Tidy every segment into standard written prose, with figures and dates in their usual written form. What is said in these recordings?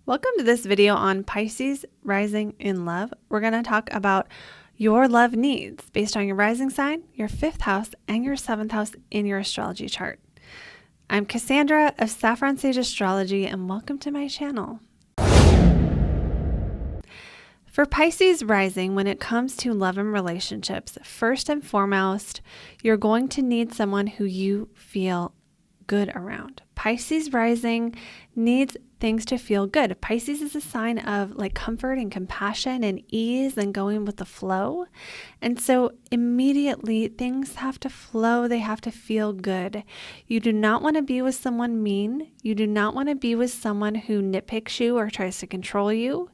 Welcome to this video on Pisces rising in love. We're going to talk about your love needs based on your rising sign, your 5th house, and your 7th house in your astrology chart. I'm Cassandra of SaffronSage Astrology, and welcome to my channel. For Pisces rising, when it comes to love and relationships, first and foremost, you're going to need someone who you feel good around. Pisces rising needs things to feel good. Pisces is a sign of like comfort and compassion and ease and going with the flow. And so immediately things have to flow. They have to feel good. You do not want to be with someone mean. You do not want to be with someone who nitpicks you or tries to control you.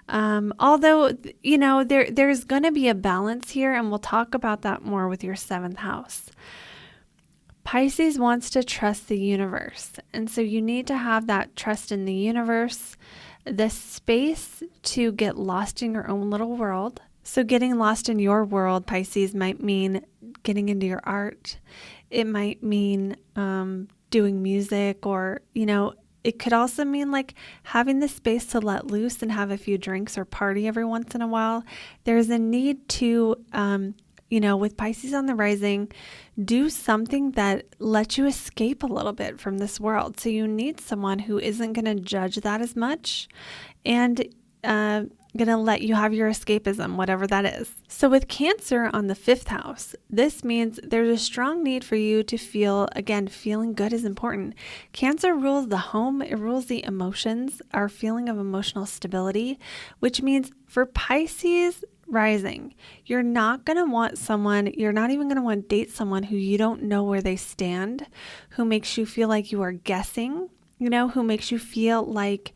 Although, there's going to be a balance here, and we'll talk about that more with your 7th house. Pisces wants to trust the universe. And so you need to have that trust in the universe, the space to get lost in your own little world. So getting lost in your world, Pisces, might mean getting into your art. It might mean doing music, or, it could also mean like having the space to let loose and have a few drinks or party every once in a while. There's a need to, with Pisces on the rising, do something that lets you escape a little bit from this world. So you need someone who isn't going to judge that as much and going to let you have your escapism, whatever that is. So with Cancer on the 5th house, this means there's a strong need for you to feel, again, feeling good is important. Cancer rules the home. It rules the emotions, our feeling of emotional stability, which means for Pisces rising, you're not going to want someone, you're not even going to want to date someone who you don't know where they stand, who makes you feel like you are guessing, who makes you feel like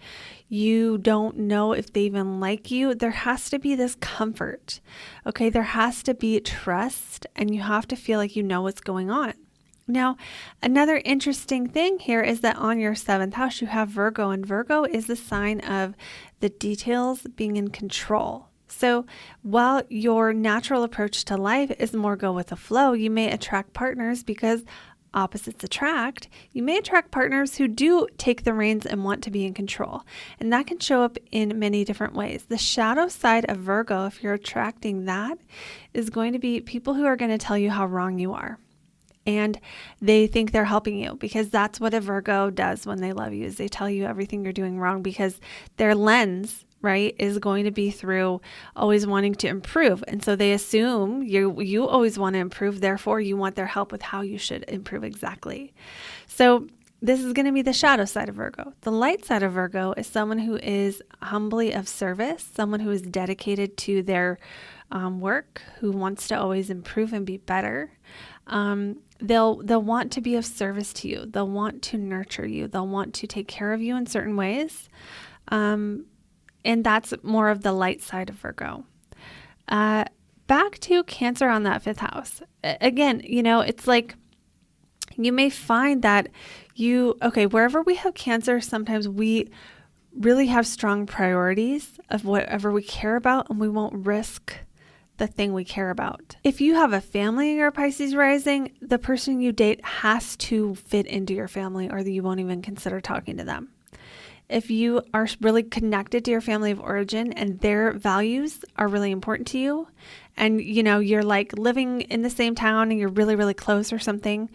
you don't know if they even like you. There has to be this comfort, okay? There has to be trust, and you have to feel like you know what's going on. Now, another interesting thing here is that on your 7th house, you have Virgo, and Virgo is the sign of the details, being in control. So while your natural approach to life is more go with the flow, you may attract partners because opposites attract. You may attract partners who do take the reins and want to be in control. And that can show up in many different ways. The shadow side of Virgo, if you're attracting that, is going to be people who are going to tell you how wrong you are. And they think they're helping you, because that's what a Virgo does when they love you, is they tell you everything you're doing wrong, because their lens, right, is going to be through always wanting to improve. And so they assume you always want to improve. Therefore, you want their help with how you should improve exactly. So this is going to be the shadow side of Virgo. The light side of Virgo is someone who is humbly of service, someone who is dedicated to their work, who wants to always improve and be better. They'll want to be of service to you. They'll want to nurture you. They'll want to take care of you in certain ways. And that's more of the light side of Virgo. Back to Cancer on that 5th house. Again, it's like you may find that wherever we have Cancer, sometimes we really have strong priorities of whatever we care about, and we won't risk the thing we care about. If you have a family and you're a Pisces rising, the person you date has to fit into your family, or you won't even consider talking to them. If you are really connected to your family of origin and their values are really important to you, and you're like living in the same town and you're really, really close or something,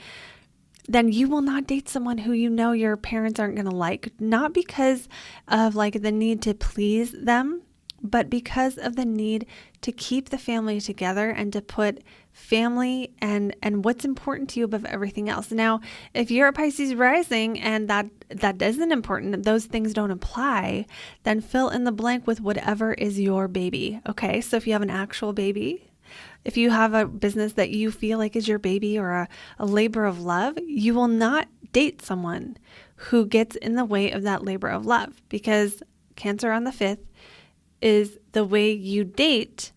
then you will not date someone who your parents aren't going to like, not because of like the need to please them, but because of the need to keep the family together and to put family and what's important to you above everything else. Now, if you're a Pisces rising and that isn't important, those things don't apply, then fill in the blank with whatever is your baby. Okay, so if you have an actual baby, if you have a business that you feel like is your baby, or a labor of love, you will not date someone who gets in the way of that labor of love, because Cancer on the 5th is the way you date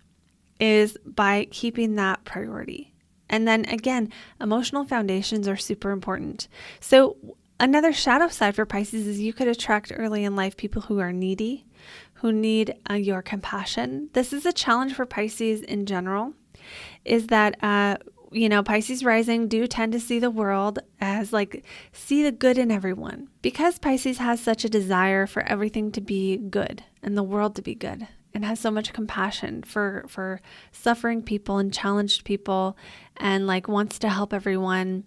is by keeping that priority. And then again, emotional foundations are super important. So another shadow side for Pisces is you could attract early in life people who are needy, who need your compassion. This is a challenge for Pisces in general, is that Pisces rising do tend to see the world as see the good in everyone, because Pisces has such a desire for everything to be good and the world to be good, and has so much compassion for suffering people and challenged people, and wants to help everyone,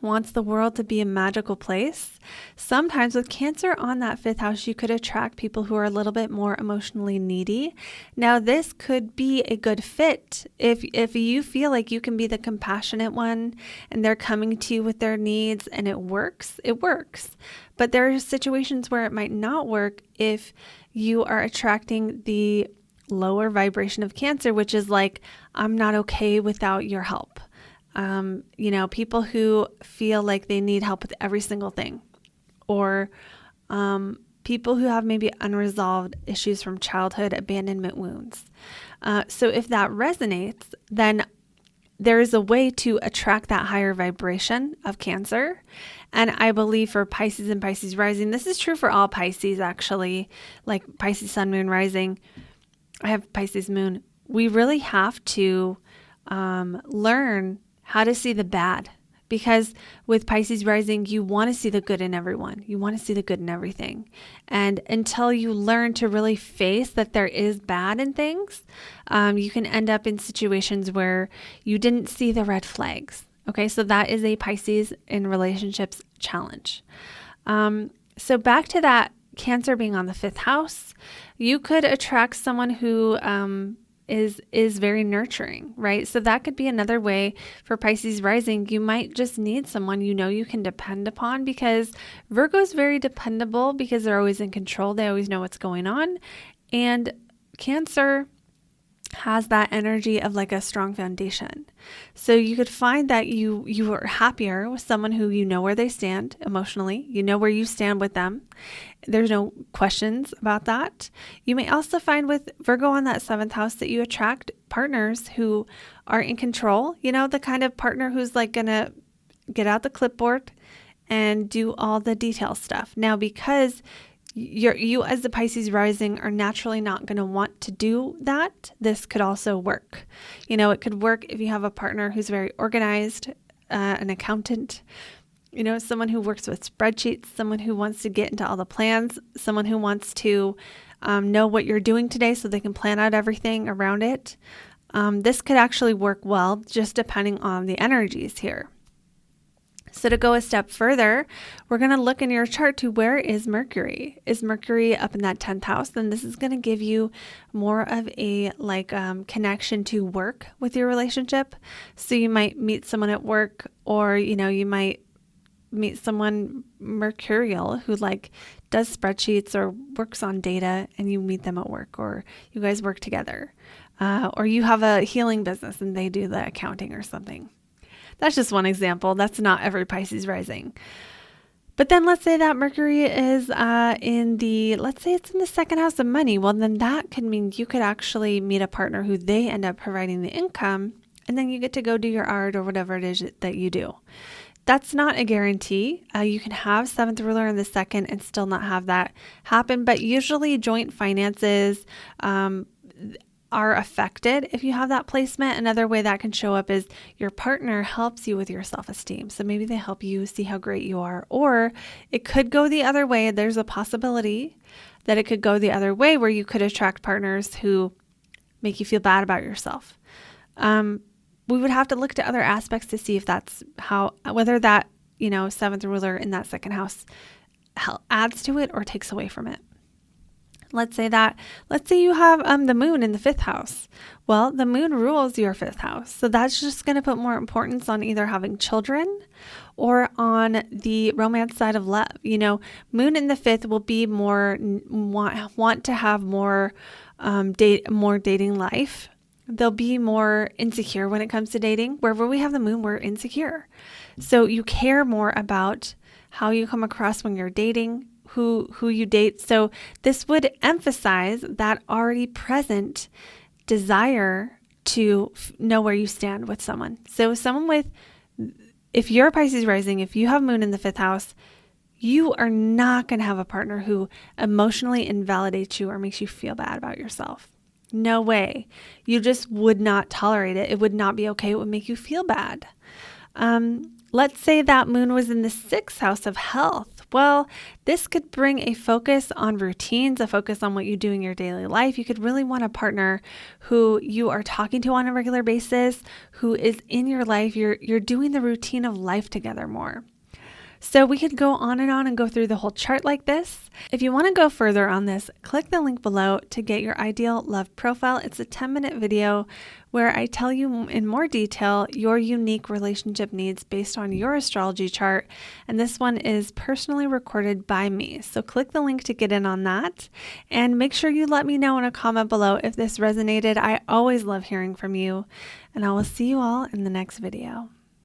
wants the world to be a magical place. Sometimes with Cancer on that 5th house, you could attract people who are a little bit more emotionally needy. Now, this could be a good fit if you feel like you can be the compassionate one and they're coming to you with their needs and it works. But there are situations where it might not work if you are attracting the lower vibration of Cancer, which is I'm not okay without your help. People who feel like they need help with every single thing, or people who have maybe unresolved issues from childhood, abandonment wounds. So if that resonates, then there is a way to attract that higher vibration of Cancer. And I believe for Pisces and Pisces rising, this is true for all Pisces actually, like Pisces sun, moon, rising. I have Pisces moon. We really have to learn how to see the bad, because with Pisces rising, you want to see the good in everyone. You want to see the good in everything. And until you learn to really face that there is bad in things, you can end up in situations where you didn't see the red flags. Okay, so that is a Pisces in relationships challenge. So back to that Cancer being on the 5th house, you could attract someone who is very nurturing, right? So that could be another way for Pisces rising. You might just need someone you can depend upon, because Virgo is very dependable because they're always in control. They always know what's going on. And Cancer has that energy of a strong foundation. So you could find that you are happier with someone who where they stand emotionally, where you stand with them. There's no questions about that. You may also find with Virgo on that 7th house that you attract partners who are in control, the kind of partner who's gonna get out the clipboard and do all the detail stuff. Now, because you as the Pisces rising are naturally not going to want to do that, this could also work. It could work if you have a partner who's very organized, an accountant, someone who works with spreadsheets, someone who wants to get into all the plans, someone who wants to know what you're doing today so they can plan out everything around it. This could actually work well, just depending on the energies here. So to go a step further, we're going to look in your chart to where is Mercury. Is Mercury up in that 10th house? Then this is going to give you more of a connection to work with your relationship. So you might meet someone at work, or you might meet someone mercurial who does spreadsheets or works on data, and you meet them at work, or you guys work together, or you have a healing business and they do the accounting or something. That's just one example. That's not every Pisces rising. But then let's say that Mercury is let's say it's in the 2nd house of money. Well, then that could mean you could actually meet a partner who they end up providing the income, and then you get to go do your art or whatever it is that you do. That's not a guarantee. You can have 7th ruler in the 2nd and still not have that happen. But usually joint finances are affected if you have that placement. Another way that can show up is your partner helps you with your self-esteem. So maybe they help you see how great you are, or it could go the other way. There's a possibility that it could go the other way, where you could attract partners who make you feel bad about yourself. We would have to look to other aspects to see if that's whether that, 7th ruler in that 2nd house adds to it or takes away from it. Let's say you have the moon in the 5th house. Well, the moon rules your 5th house. So that's just going to put more importance on either having children or on the romance side of love. Moon in the 5th will be more want to have more dating life. They'll be more insecure when it comes to dating. Wherever we have the moon, we're insecure. So you care more about how you come across when you're dating, who you date. So this would emphasize that already present desire to know where you stand with someone. So if you're a Pisces rising, if you have moon in the 5th house, you are not going to have a partner who emotionally invalidates you or makes you feel bad about yourself. No way. You just would not tolerate it. It would not be okay. It would make you feel bad. Let's say that moon was in the 6th house of health. Well, this could bring a focus on routines, a focus on what you do in your daily life. You could really want a partner who you are talking to on a regular basis, who is in your life. You're doing the routine of life together more. So we could go on and go through the whole chart like this. If you want to go further on this, click the link below to get your ideal love profile. It's a 10-minute video where I tell you in more detail your unique relationship needs based on your astrology chart. And this one is personally recorded by me. So click the link to get in on that. And make sure you let me know in a comment below if this resonated. I always love hearing from you. And I will see you all in the next video.